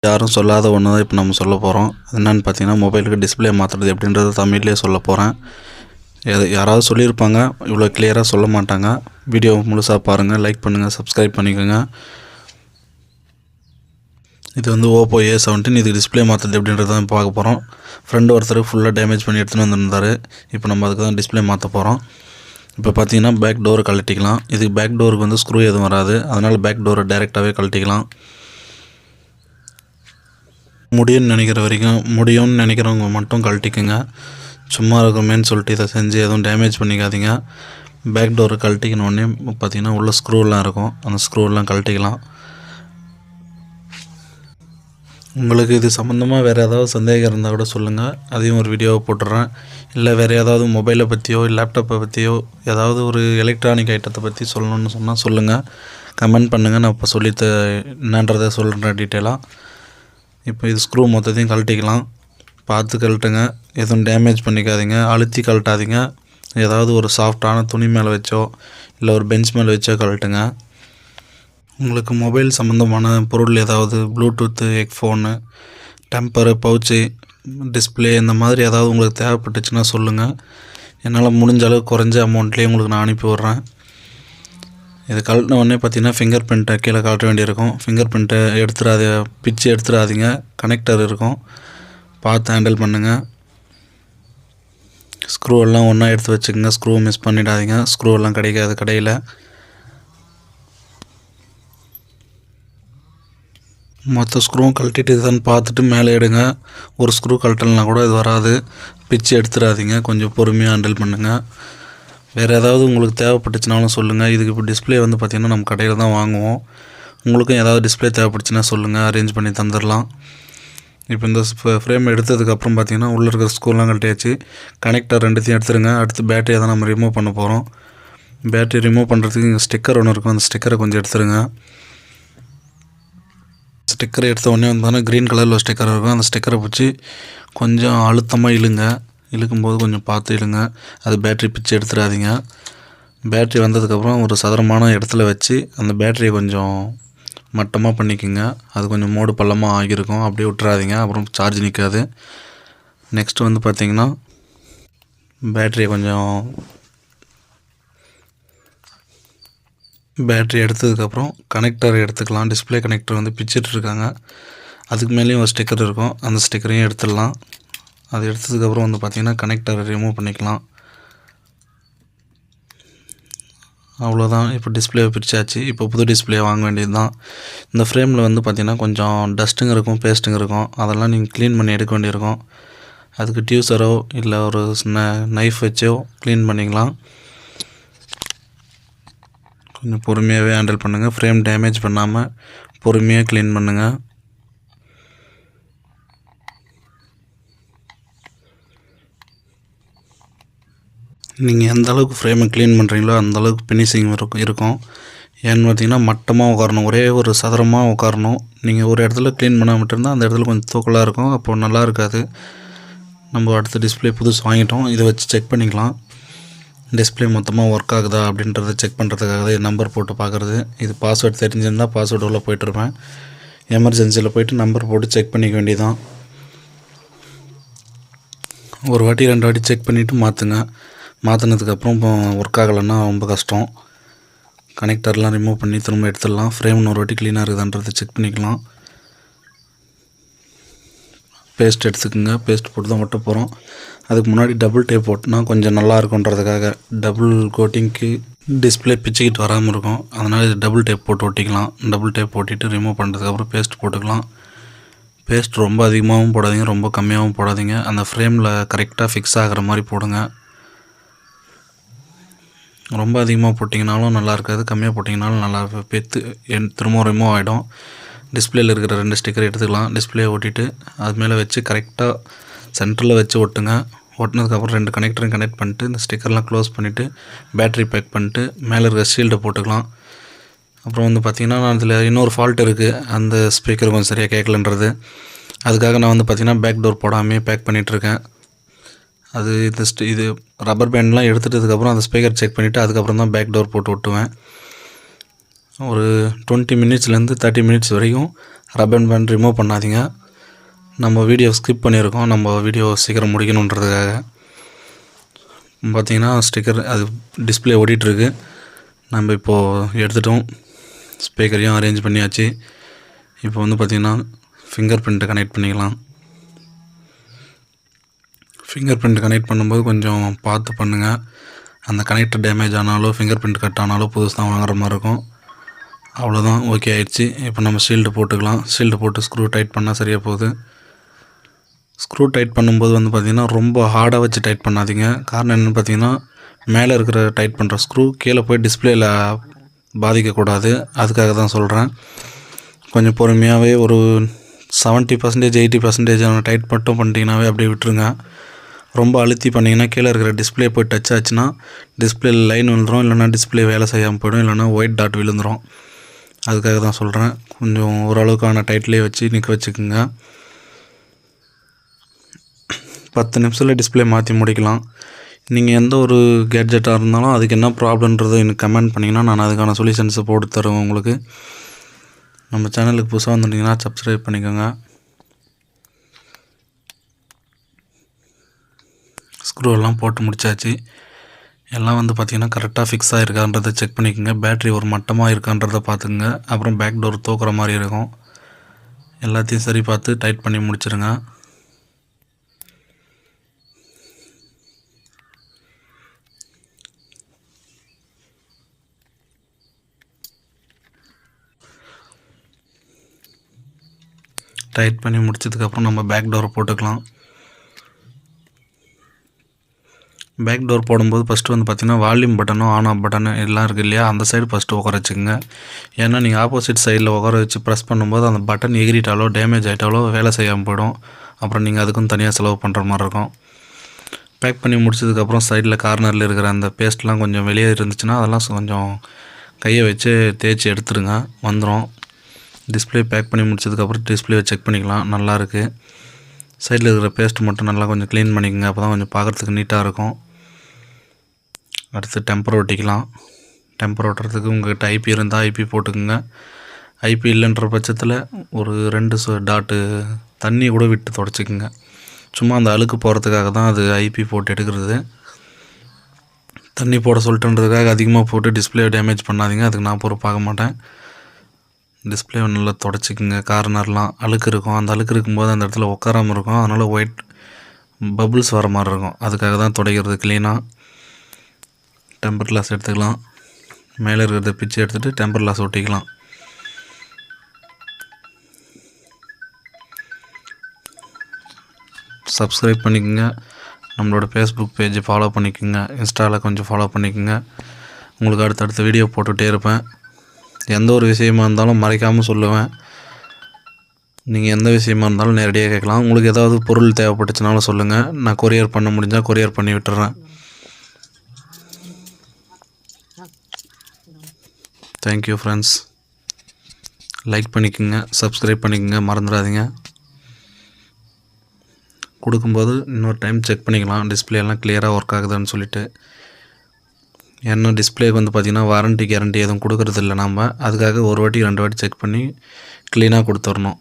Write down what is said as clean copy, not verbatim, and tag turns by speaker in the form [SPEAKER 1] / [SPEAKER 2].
[SPEAKER 1] யாரும் சொல்லாத ஒன்று தான் இப்போ நம்ம சொல்ல போகிறோம். அது என்னென்னு பார்த்தீங்கன்னா, மொபைலுக்கு டிஸ்பிளே மாற்றுறது எப்படின்றத தமிழ்லேயே சொல்ல போகிறேன். யாராவது சொல்லியிருப்பாங்க, இவ்வளோ கிளியராக சொல்ல மாட்டாங்க. வீடியோ முழுசாக பாருங்கள், லைக் பண்ணுங்கள், சப்ஸ்கிரைப் பண்ணிக்கோங்க. இது வந்து ஓப்போ A17. இது டிஸ்பிளே மாற்றுறது எப்படின்றத தான் பார்க்க போகிறோம். ஃப்ரெண்டு ஒருத்தர் ஃபுல்லாக டேமேஜ் பண்ணி எடுத்துகிட்டு வந்துருந்தார். இப்போ நம்ம அதுக்கு தான் டிஸ்பிளே மாற்ற போகிறோம். இப்போ பார்த்தீங்கன்னா பேக் டோரை கழட்டிக்கலாம். இதுக்கு பேக் டோருக்கு வந்து ஸ்க்ரூ எதுவும் வராது, அதனால் பேக் டோரை டைரெக்டாகவே கழட்டிக்கலாம். முடியும்னு நினைக்கிறவங்க மட்டும் கழட்டிக்குங்க. சும்மா இருக்குமேன்னு சொல்லிட்டு இதை செஞ்சு எதுவும் டேமேஜ் பண்ணிக்காதீங்க. பேக் டோரை கழட்டிக்கணுன்னே பார்த்தீங்கன்னா உள்ள ஸ்க்ரூலாம் இருக்கும், அந்த ஸ்க்ரூலாம் கழட்டிக்கலாம். உங்களுக்கு இது சம்மந்தமாக வேறு ஏதாவது சந்தேகம் இருந்தால் கூட சொல்லுங்கள், அதையும் ஒரு வீடியோவை போட்டுடுறேன். இல்லை வேறு ஏதாவது மொபைலை பற்றியோ லேப்டாப்பை பற்றியோ ஏதாவது ஒரு எலக்ட்ரானிக் ஐட்டத்தை பற்றி சொல்லணுன்னு சொன்னால் சொல்லுங்கள், கமெண்ட் பண்ணுங்கள். நான் இப்போ என்னன்றதை சொல்கிறேன் டீட்டெயிலாக. இப்போ இது ஸ்க்ரூ மொத்தத்தையும் கழட்டிக்கலாம். பார்த்து கழட்டுங்க, எதுவும் டேமேஜ் பண்ணிக்காதீங்க, அழுத்தி கழட்டாதீங்க. ஏதாவது ஒரு சாஃப்டான துணி மேலே வச்சோ இல்லை ஒரு பெஞ்ச் மேலே வச்சோ கழட்டுங்க. உங்களுக்கு மொபைல் சம்மந்தமான பொருள் ஏதாவது ப்ளூடூத்து, ஹெட்ஃபோனு, டெம்பரு, பவுச்சு, டிஸ்பிளே இந்த மாதிரி ஏதாவது உங்களுக்கு தேவைப்பட்டுச்சுன்னா சொல்லுங்கள். என்னால் முடிஞ்ச அளவுக்கு குறைஞ்ச அமௌண்ட்லேயே உங்களுக்கு நான் அனுப்பி விட்றேன். இது கழட்டின உடனே பார்த்தீங்கன்னா ஃபிங்கர் பிரிண்ட்டை கீழே கழட்ட வேண்டியிருக்கும். ஃபிங்கர் பிரிண்ட்டை பிச்சு எடுத்துடாதீங்க. கனெக்டர் இருக்கும், பார்த்து ஹேண்டில் பண்ணுங்கள். ஸ்க்ரூ எல்லாம் ஒன்றா எடுத்து வச்சுக்கோங்க, ஸ்க்ரூ மிஸ் பண்ணிடாதீங்க. ஸ்க்ரூ எல்லாம் கிடைக்காது கடையில். மொத்த ஸ்க்ரூவும் கழட்டிட்டு இதுதான் பார்த்துட்டு மேலே எடுங்க. ஒரு ஸ்க்ரூ கழட்டலைனா கூட இது வராது. பிச்சு எடுத்துடாதீங்க, கொஞ்சம் பொறுமையாக ஹேண்டில் பண்ணுங்கள். வேறு ஏதாவது உங்களுக்கு தேவைப்பட்டுச்சுனாலும் சொல்லுங்கள். இதுக்கு இப்போ டிஸ்பிளே வந்து பார்த்திங்கன்னா நம்ம கடையில் தான் வாங்குவோம். உங்களுக்கும் ஏதாவது டிஸ்பிளே தேவைப்பட்டுச்சுன்னா சொல்லுங்கள், அரேஞ்ச் பண்ணி தந்துடலாம். இப்போ இந்த ஃப்ரேம் எடுத்ததுக்கப்புறம் பார்த்திங்கன்னா உள்ளே இருக்கிற ஸ்க்ரூலாம் கழட்டியாச்சு. கனெக்டர் ரெண்டுத்தையும் எடுத்துருங்க. அடுத்து பேட்டரியை தான் நம்ம ரிமூவ் பண்ண போகிறோம். பேட்டரி ரிமூவ் பண்ணுறதுக்கு இங்கே ஸ்டிக்கர் ஒன்று இருக்கும், அந்த ஸ்டிக்கரை கொஞ்சம் எடுத்துருங்க. ஸ்டிக்கரை எடுத்த உடனே வந்தோன்னா க்ரீன் கலரில் ஒரு ஸ்டிக்கர் இருக்கும், அந்த ஸ்டிக்கரை பிடிச்சி கொஞ்சம் அழுத்தமாக இழுக்கும்போது கொஞ்சம் பார்த்து இழுங்க. அது பேட்ரி பிச்சு எடுத்துடாதீங்க. பேட்ரி வந்ததுக்கப்புறம் ஒரு சதுரமான இடத்துல வச்சு அந்த பேட்டரியை கொஞ்சம் மட்டமாக பண்ணிக்கோங்க. அது கொஞ்சம் மோடு பள்ளமாக ஆகியிருக்கும், அப்படியே விட்டுறாதீங்க, அப்புறம் சார்ஜ் நிற்காது. நெக்ஸ்ட்டு வந்து பார்த்திங்கன்னா பேட்டரி எடுத்ததுக்கப்புறம் கனெக்டர் எடுத்துக்கலாம். டிஸ்பிளே கனெக்டர் வந்து பிச்சுட்ருக்காங்க, அதுக்கு மேலேயும் ஒரு ஸ்டிக்கர் இருக்கும், அந்த ஸ்டிக்கரையும் எடுத்துடலாம். அது எடுத்ததுக்கப்புறம் வந்து பார்த்திங்கன்னா கனெக்டரை ரிமூவ் பண்ணிக்கலாம். அவ்வளோதான். இப்போ டிஸ்பிளேவை பிரித்தாச்சு. இப்போ புது டிஸ்பிளே வாங்க வேண்டியது தான். இந்த ஃப்ரேமில் வந்து பார்த்திங்கன்னா கொஞ்சம் டஸ்ட்டுங்க இருக்கும், பேஸ்ட்டுங்க இருக்கும், அதெல்லாம் நீங்கள் க்ளீன் பண்ணி எடுக்க வேண்டியிருக்கும். அதுக்கு டியூசரோ இல்லை ஒரு நைஃப் வச்சோ க்ளீன் பண்ணிக்கலாம். கொஞ்சம் பொறுமையாகவே ஹேண்டில் பண்ணுங்கள். ஃப்ரேம் டேமேஜ் பண்ணாமல் பொறுமையாக க்ளீன் பண்ணுங்கள். நீங்கள் எந்த அளவுக்கு ஃப்ரேமை க்ளீன் பண்ணுறீங்களோ அந்தளவுக்கு ஃபினிஷிங் இருக்கும். ஏன்னு பார்த்தீங்கன்னா மட்டமாக உட்காரணும், ஒரே ஒரு சதுரமாக உட்காரணும். நீங்கள் ஒரு இடத்துல க்ளீன் பண்ண மட்டும்தான் அந்த இடத்துல கொஞ்சம் தூக்கலாக இருக்கும், அப்போது நல்லா இருக்காது. நம்ம அடுத்த டிஸ்பிளே புதுசு வாங்கிட்டோம், இதை வச்சு செக் பண்ணிக்கலாம். டிஸ்பிளே மொத்தமாக ஒர்க் ஆகுதா அப்படின்றத செக் பண்ணுறதுக்காக நம்பர் போட்டு பார்க்குறது. இது பாஸ்வேர்டு தெரிஞ்சிருந்தால் பாஸ்வேர்டு உள்ளே போய்ட்டுருப்பேன். எமர்ஜென்சியில் போய்ட்டு நம்பர் போட்டு செக் பண்ணிக்க வேண்டியதான். ஒரு வாட்டி 2 வாட்டி செக் பண்ணிவிட்டு மாற்றுங்க. மாற்றினதுக்கப்புறம் இப்போ ஒர்க் ஆகலைன்னா ரொம்ப கஷ்டம். கனெக்டர்லாம் ரிமூவ் பண்ணி திரும்ப எடுத்துடலாம். ஃப்ரேம் ஒரு வாட்டி க்ளீனாக இருக்குதான்றதை செக் பண்ணிக்கலாம். பேஸ்ட் எடுத்துக்கோங்க. பேஸ்ட் போட்டு தான் ஒட்ட போகிறோம். அதுக்கு முன்னாடி டபுள் டேப் போட்டோன்னா கொஞ்சம் நல்லா இருக்குன்றதுக்காக, டபுள் கோட்டிங்க்கு டிஸ்பிளே பிச்சுக்கிட்டு வராமல் இருக்கும், அதனால் இது டபுள் டேப் போட்டு ஒட்டிக்கலாம். டபுள் டேப் போட்டிட்டு ரிமூவ் பண்ணுறதுக்கப்புறம் பேஸ்ட் போட்டுக்கலாம். பேஸ்ட் ரொம்ப அதிகமாகவும் போடாதீங்க, ரொம்ப கம்மியாகவும் போடாதீங்க. அந்த ஃப்ரேமில் கரெக்டாக ஃபிக்ஸ் ஆகிற மாதிரி போடுங்க. ரொம்ப அதிகமாக போட்டிங்கனாலும் நல்லா இருக்காது, கம்மியாக போட்டிங்கனாலும் நல்லா திரும்ப ரிமூவ் ஆகிடும். டிஸ்பிளேயில் இருக்கிற 2 ஸ்டிக்கர் எடுத்துக்கலாம். டிஸ்பிளே ஒட்டிட்டு அது மேலே வச்சு கரெக்டாக சென்டரில் வச்சு ஒட்டுங்க. ஒட்டினதுக்கப்புறம் 2 கனெக்டரையும் கனெக்ட் பண்ணிட்டு இந்த ஸ்டிக்கர்லாம் க்ளோஸ் பண்ணிவிட்டு பேட்ரி பேக் பண்ணிட்டு மேலே இருக்கிற ஷீல்டை போட்டுக்கலாம். அப்புறம் வந்து பார்த்திங்கன்னா அதில் இன்னொரு ஃபால்ட் இருக்குது, அந்த ஸ்பீக்கர் கொஞ்சம் சரியாக கேட்கலன்றது. அதுக்காக நான் வந்து பார்த்திங்கன்னா பேக் டோர் போடாமே பேக் பண்ணிகிட்ருக்கேன். அது இது ரப்பர் பேண்ட்லாம் எடுத்துட்டதுக்கப்புறம் அந்த ஸ்பீக்கர் செக் பண்ணிவிட்டு அதுக்கப்புறம் தான் பேக் டோர் போட்டு ஒட்டுவேன். ஒரு 20 மினிட்ஸ்லேருந்து 30 மினிட்ஸ் வரைக்கும் ரப்பர் பேண்ட் ரிமூவ் பண்ணாதீங்க. நம்ம வீடியோ ஸ்கிப் பண்ணியிருக்கோம், நம்ம வீடியோ சீக்கிரம் முடிக்கணுன்றதுக்காக. பார்த்திங்கன்னா ஸ்டிக்கர் அது டிஸ்பிளே ஓடிட்டுருக்கு. நம்ம இப்போது எடுத்துட்டோம், ஸ்பீக்கரையும் அரேஞ்ச் பண்ணியாச்சு. இப்போ வந்து பார்த்திங்கன்னா ஃபிங்கர் பிரிண்ட்டை கனெக்ட் பண்ணிக்கலாம். ஃபிங்கர் பிரிண்ட் கனெக்ட் பண்ணும்போது கொஞ்சம் பார்த்து பண்ணுங்கள். அந்த கனெக்டர் டேமேஜ் ஆனாலோ ஃபிங்கர் பிரிண்ட் கட் ஆனாலோ புதுசு தான் வாங்குற மாதிரி இருக்கும். அவ்வளோதான், ஓகே ஆயிடுச்சு. இப்போ நம்ம ஷீல்டு போட்டுக்கலாம். ஷீல்டு போட்டு ஸ்க்ரூ டைட் பண்ணால் சரியாக போகுது. ஸ்க்ரூ டைட் பண்ணும்போது வந்து பார்த்திங்கன்னா ரொம்ப ஹார்டாக வச்சு டைட் பண்ணாதீங்க. காரணம் என்னென்னு பார்த்தீங்கன்னா மேலே இருக்கிற டைட் பண்ணுற ஸ்க்ரூ கீழே போய் டிஸ்பிளேயில் பாதிக்கக்கூடாது. அதுக்காக தான் சொல்கிறேன். கொஞ்சம் பொறுமையாகவே ஒரு 70% 80% டைட் மட்டும் பண்ணிட்டீங்கன்னாவே அப்படியே விட்டுருங்க. ரொம்ப அழுத்தி பண்ணிங்கன்னா கீழே இருக்கிற டிஸ்பிளே போய் டச் ஆச்சுன்னா டிஸ்பிளேல லைன் விழுந்துடும், இல்லைனா டிஸ்பிளே வேலை செய்யாமல் போய்டும், இல்லைனா ஒயிட் டாட் விழுந்துடும். அதுக்காக தான் சொல்கிறேன். கொஞ்சம் ஓரளவுக்கான டைட்லேயே வச்சு நிற்க வச்சுக்கோங்க. 10 நிமிஷத்தில் டிஸ்பிளே மாற்றி முடிக்கலாம். நீங்கள் எந்த ஒரு கேட்ஜெட்டாக இருந்தாலும் அதுக்கு என்ன ப்ராப்ளம்ன்றதை எனக்கு கமெண்ட் பண்ணிங்கன்னா நான் அதுக்கான சொல்யூஷன்ஸை போட்டு தருவேன் உங்களுக்கு. நம்ம சேனலுக்கு புதுசாக வந்துட்டிங்கன்னா சப்ஸ்கிரைப் பண்ணிக்கோங்க. ஸ்க்ரூ எல்லாம் போட்டு முடிச்சாச்சு. எல்லாம் வந்து பார்த்திங்கன்னா கரெக்டாக ஃபிக்ஸ் ஆகிருக்கான்றதை செக் பண்ணிக்கோங்க. பேட்ரி ஒரு மட்டமாக இருக்கான்றதை பார்த்துக்குங்க. அப்புறம் பேக் டோர் தூக்குற மாதிரி இருக்கும். எல்லாத்தையும் சரி பார்த்து டைட் பண்ணி முடிச்சிருங்க. டைட் பண்ணி முடிச்சதுக்கப்புறம் நம்ம பேக் டோரை போட்டுக்கலாம். பேக் டோர் போடும்போது ஃபஸ்ட்டு வந்து பார்த்திங்கன்னா வால்யூம் பட்டனும் ஆன் ஆஃப் பட்டனு எல்லாம் இருக்குது இல்லையா, அந்த சைடு ஃபஸ்ட்டு உட்கார வச்சுக்கோங்க. ஏன்னா நீங்கள் ஆப்போசிட் சைடில் உட்கார வச்சு ப்ரெஸ் பண்ணும்போது அந்த பட்டன் எகிரிட்டாலோ டேமேஜ் ஆகிட்டாலோ வேலை செய்யாமல் போயிடும். அப்புறம் நீங்கள் அதுக்கும் தனியாக செலவு பண்ணுற மாதிரி இருக்கும். பேக் பண்ணி முடிச்சதுக்கப்புறம் சைடில் கார்னரில் இருக்கிற அந்த பேஸ்ட்லாம் கொஞ்சம் வெளியே இருந்துச்சுன்னா அதெல்லாம் கொஞ்சம் கையை வச்சு தேய்ச்சி எடுத்துருங்க, வந்துடும். டிஸ்பிளே பேக் பண்ணி முடிச்சதுக்கப்புறம் டிஸ்பிளேவை செக் பண்ணிக்கலாம். நல்லாயிருக்கு. சைடில் இருக்கிற பேஸ்ட் மட்டும் நல்லா கொஞ்சம் க்ளீன் பண்ணிக்கோங்க, அப்போ தான் கொஞ்சம் பார்க்குறதுக்கு நீட்டாக இருக்கும். அடுத்து டெம்பர் ஒட்டிக்கலாம். டெம்பர் ஒட்டுறதுக்கு உங்கள்கிட்ட ஐபி இருந்தால் ஐபி போட்டுக்குங்க. ஐபி இல்லைன்ற பட்சத்தில் ஒரு 2 டாட்டு தண்ணி கூட விட்டு தொடச்சிக்குங்க. சும்மா அந்த அழுக்கு போகிறதுக்காக தான் அது ஐபி போட்டு எடுக்கிறது. தண்ணி போட சொல்லிட்டுன்றதுக்காக அதிகமாக போட்டு டிஸ்பிளே டேமேஜ் பண்ணாதீங்க, அதுக்கு நான் பொறுப்பாக மாட்டேன். டிஸ்பிளேவை நல்லா தொடச்சிக்குங்க. கார்னர்லாம் அழுக்கு இருக்கும், அந்த அழுக்கு இருக்கும்போது அந்த இடத்துல உட்காராமல் இருக்கும், அதனால் ஒயிட் பபுள்ஸ் வர மாதிரி இருக்கும். அதுக்காக தான் துடைக்கிறது க்ளீனாக. டெம்பர் கிளாஸ் எடுத்துக்கலாம். மேலே இருக்கிறத பிச்சு எடுத்துகிட்டு டெம்பர் கிளாஸ் ஒட்டிக்கலாம். சப்ஸ்கிரைப் பண்ணிக்கோங்க. நம்மளோட ஃபேஸ்புக் பேஜை ஃபாலோ பண்ணிக்கோங்க. இன்ஸ்டாவில் கொஞ்சம் ஃபாலோ பண்ணிக்கோங்க. உங்களுக்கு அடுத்தடுத்த வீடியோ போட்டுகிட்டே இருப்பேன். எந்த ஒரு விஷயமா இருந்தாலும் மறைக்காமல் சொல்லுவேன். நீங்கள் எந்த விஷயமா இருந்தாலும் நேரடியாக கேட்கலாம். உங்களுக்கு ஏதாவது பொருள் தேவைப்பட்டுச்சுனாலும் சொல்லுங்கள், நான் கொரியர் பண்ண முடிஞ்சால் கொரியர் பண்ணி விட்டுறேன். Thank you friends. லைக் பண்ணிக்கோங்க, சப்ஸ்கிரைப் பண்ணிக்கோங்க, மறந்துடாதீங்க. கொடுக்கும்போது இன்னொரு டைம் செக் பண்ணிக்கலாம் டிஸ்பிளேலாம் கிளியராக ஒர்க் ஆகுதுன்னு சொல்லிவிட்டு. ஏன்னா டிஸ்பிளேக்கு வந்து பார்த்திங்கன்னா வாரண்ட்டி கேரண்டி எதுவும் கொடுக்குறதில்ல நம்ம. அதுக்காக ஒரு வாட்டி 2 வாட்டி செக் பண்ணி க்ளீனாக கொடுத்துடணும்.